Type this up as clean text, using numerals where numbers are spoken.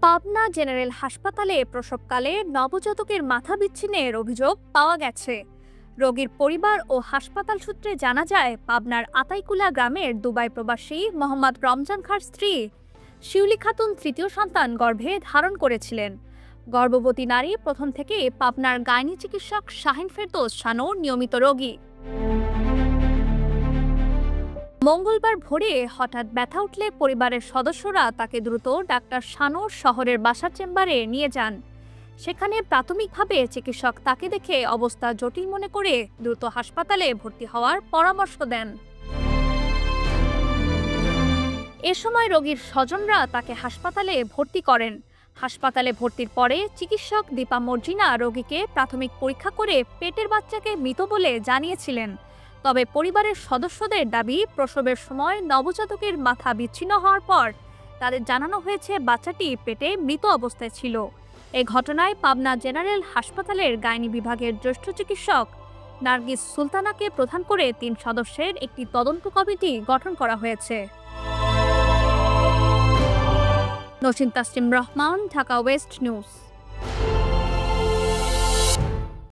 Pabna general হাসপাতালে প্রসবকালে নবজাতকের মাথা বিচ্ছিন্নের অভিযোগ পাওয়া গেছে। রোগীর পরিবার ও হাসপাতাল সূত্রে জানা যায়, পাবনার আতাইকুলা গ্রামের দুবাই প্রবাসী মোহাম্মদ রমজান খাঁর স্ত্রী শিউলি খাতুন তৃতীয় সন্তান গর্ভে ধারণ করেছিলেন। গর্ভবতী নারী প্রথম থেকে পাবনার গাইনি চিকিৎসক শাহিন ফেরদৌস শানুর নিয়মিত রোগী। মঙ্গলবার ভোরে হঠাৎ ব্যথা উঠলে পরিবারের সদস্যরা তাকে দ্রুত ডাক্তার শানুর শহরের বাসার চেম্বারে নিয়ে যান। সেখানে প্রাথমিকভাবে চিকিৎসক তাকে দেখে অবস্থা জটিল মনে করে দ্রুত হাসপাতালে ভর্তি হওয়ার পরামর্শ দেন। এ সময় রোগীর স্বজনরা তাকে হাসপাতালে ভর্তি করেন। হাসপাতালে ভর্তির পরে চিকিৎসক দীপা মর্জিনা রোগীকে প্রাথমিক পরীক্ষা করে পেটের বাচ্চাকে মৃত বলে জানিয়েছিলেন। তবে পরিবারের সদস্যদের দাবি, প্রসবের সময় নবজাতকের মাথা বিচ্ছিন্ন হওয়ার পর তাদের জানানো হয়েছে বাচ্চাটি পেটে মৃত অবস্থায় ছিল। এই ঘটনায় পাবনা জেনারেল হাসপাতালের গাইনি বিভাগের জ্যেষ্ঠ চিকিৎসক নার্গিস সুলতানাকে প্রধান করে ৩ সদস্যের একটি তদন্ত কমিটি গঠন করা হয়েছে। Nasim Taslim Rahman, Dhaka West news.